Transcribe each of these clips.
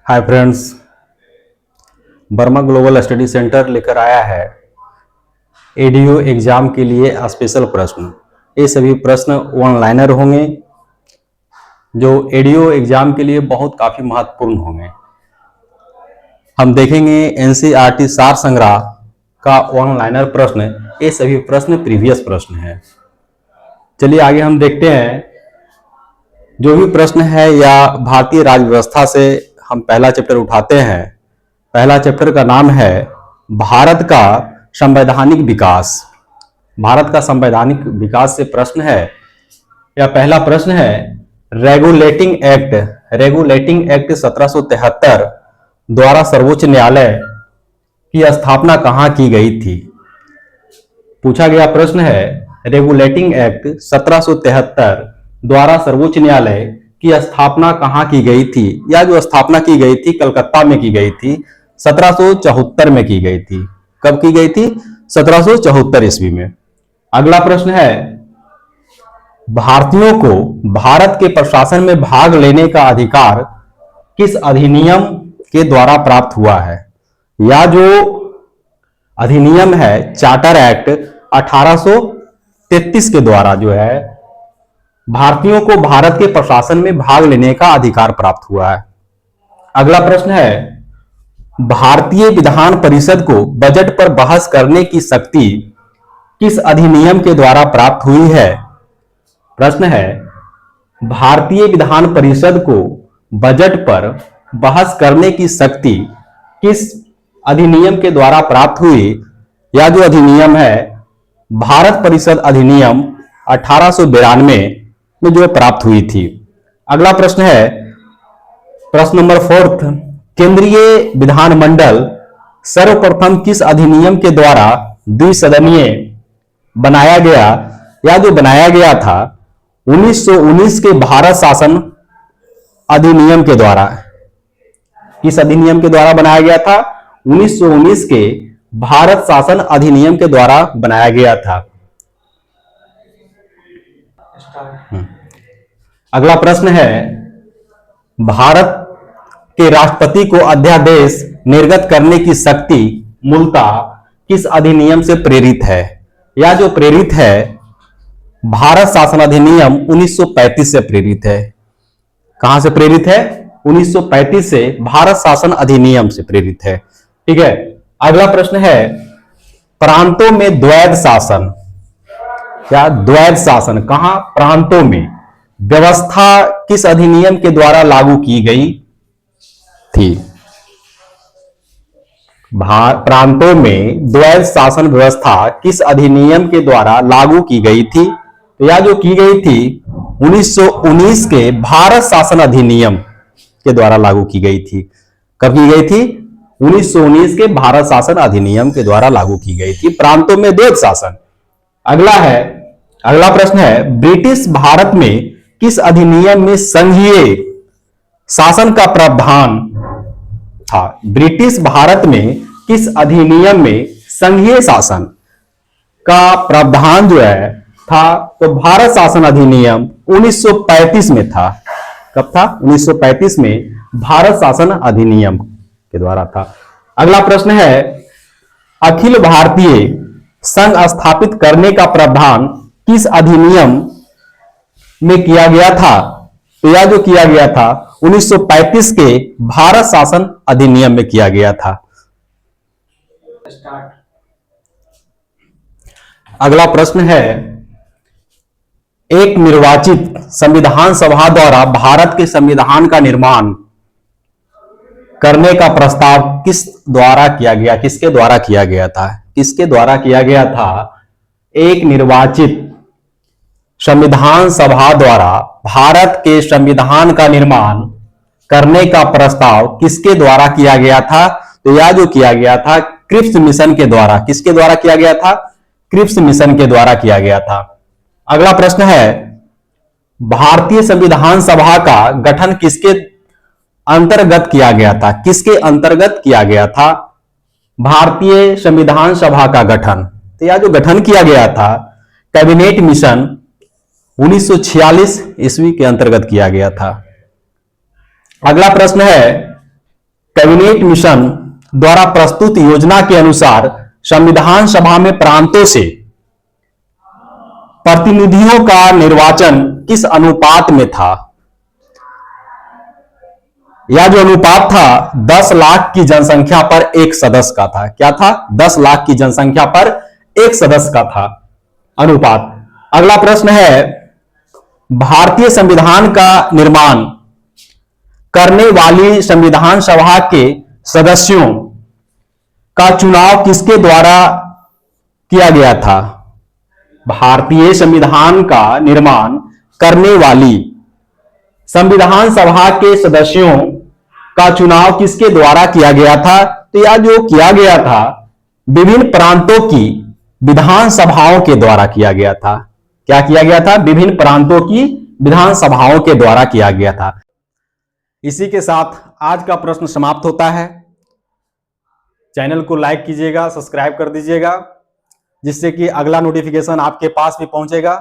Hi friends, Verma global study centre लेकर आया है एडीओ एग्जाम के लिए स्पेशल प्रश्न। ये सभी प्रश्न वन लाइनर होंगे जो एडीओ एग्जाम के लिए बहुत काफी महत्वपूर्ण होंगे। हम देखेंगे एनसीईआरटी सार संग्रह का वन लाइनर प्रश्न। ये सभी प्रश्न प्रीवियस प्रश्न है। चलिए आगे हम देखते हैं। जो भी प्रश्न है या भारतीय राज्य व्यवस्था से हम पहला चैप्टर उठाते हैं। पहला चैप्टर का नाम है भारत का संवैधानिक विकास। भारत का संवैधानिक विकास से प्रश्न है या पहला प्रश्न है रेगुलेटिंग एक्ट 1773 द्वारा सर्वोच्च न्यायालय की स्थापना कहां की गई थी। पूछा गया प्रश्न है रेगुलेटिंग एक्ट 1773 द्वारा सर्वोच्च न्यायालय की स्थापना कहां की गई थी। या जो स्थापना की गई थी कलकत्ता में की गई थी, 1774 में की गई थी। कब की गई थी? 1774 ईस्वी में। अगला प्रश्न है भारतीयों को भारत के प्रशासन में भाग लेने का अधिकार किस अधिनियम के द्वारा प्राप्त हुआ है। या जो अधिनियम है चार्टर एक्ट 1833 के द्वारा जो है भारतीयों को भारत के प्रशासन में भाग लेने का अधिकार प्राप्त हुआ है। अगला प्रश्न है भारतीय विधान परिषद को बजट पर बहस करने की शक्ति किस अधिनियम के द्वारा प्राप्त हुई है। प्रश्न है भारतीय विधान परिषद को बजट पर बहस करने की शक्ति किस अधिनियम के द्वारा प्राप्त हुई। या जो अधिनियम है भारत परिषद अधिनियम 1892 में जो प्राप्त हुई थी। अगला प्रश्न है प्रश्न नंबर 4, केंद्रीय विधानमंडल सर्वप्रथम किस अधिनियम के द्वारा द्विसदनीय बनाया गया। या जो बनाया गया था 1919 के भारत शासन अधिनियम के द्वारा। किस अधिनियम के द्वारा बनाया गया था? 1919 के भारत शासन अधिनियम के द्वारा बनाया गया था। अगला प्रश्न है भारत के राष्ट्रपति को अध्यादेश निर्गत करने की शक्ति मूलतः किस अधिनियम से प्रेरित है। या जो प्रेरित है भारत शासन अधिनियम 1935 से प्रेरित है। कहां से प्रेरित है? 1935 से भारत शासन अधिनियम से प्रेरित है। ठीक है। अगला प्रश्न है प्रांतों में द्वैध शासन। क्या द्वैध शासन कहां? प्रांतों में व्यवस्था किस अधिनियम के द्वारा लागू की गई थी। प्रांतों में द्वैध शासन व्यवस्था किस अधिनियम के द्वारा लागू की गई थी। तो यह जो की गई थी 1919 के भारत शासन अधिनियम के द्वारा लागू की गई थी। कब की गई थी? 1919 के भारत शासन अधिनियम के द्वारा लागू की गई थी प्रांतों में द्वैध शासन। अगला प्रश्न है ब्रिटिश भारत में किस अधिनियम में संघीय शासन का प्रावधान था। ब्रिटिश भारत में किस अधिनियम में संघीय शासन का प्रावधान जो है था। तो भारत शासन अधिनियम 1935 में था। कब था? 1935 में भारत शासन अधिनियम के द्वारा था। अगला प्रश्न है अखिल भारतीय संघ स्थापित करने का प्रावधान किस अधिनियम में किया गया था। तो यह जो किया गया था 1935 के भारत शासन अधिनियम में किया गया था। अगला प्रश्न है एक निर्वाचित संविधान सभा द्वारा भारत के संविधान का निर्माण करने का प्रस्ताव किस द्वारा किया गया? किसके द्वारा किया गया था? किसके द्वारा किया गया था? एक निर्वाचित संविधान सभा द्वारा भारत के संविधान का निर्माण करने का प्रस्ताव किसके द्वारा किया गया था। तो यह जो किया गया था क्रिप्स मिशन के द्वारा। किसके द्वारा किया गया था? क्रिप्स मिशन के द्वारा किया गया था। अगला प्रश्न है भारतीय संविधान सभा का गठन किसके अंतर्गत किया गया था। किसके अंतर्गत किया गया था भारतीय संविधान सभा का गठन। तो यह जो गठन किया गया था कैबिनेट मिशन 1946 ईस्वी के अंतर्गत किया गया था। अगला प्रश्न है कैबिनेट मिशन द्वारा प्रस्तुत योजना के अनुसार संविधान सभा में प्रांतों से प्रतिनिधियों का निर्वाचन किस अनुपात में था? यह जो अनुपात था 10 लाख की जनसंख्या पर एक सदस्य का था। क्या था? 10 लाख की जनसंख्या पर एक सदस्य का था अनुपात। अगला प्रश्न है, भारतीय संविधान का निर्माण करने वाली संविधान सभा के सदस्यों का चुनाव किसके द्वारा किया गया था? भारतीय संविधान का निर्माण करने वाली संविधान सभा के सदस्यों का चुनाव किसके द्वारा किया गया था? तो यह जो किया गया था विभिन्न प्रांतों की विधानसभाओं के द्वारा किया गया था। क्या किया गया था? विभिन्न प्रांतों की विधानसभाओं के द्वारा किया गया था। इसी के साथ आज का प्रश्न समाप्त होता है। चैनल को लाइक कीजिएगा, सब्सक्राइब कर दीजिएगा, जिससे कि अगला नोटिफिकेशन आपके पास भी पहुंचेगा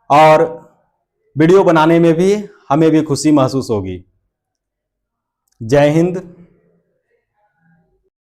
और वीडियो बनाने में भी हमें भी खुशी महसूस होगी। जय हिंद।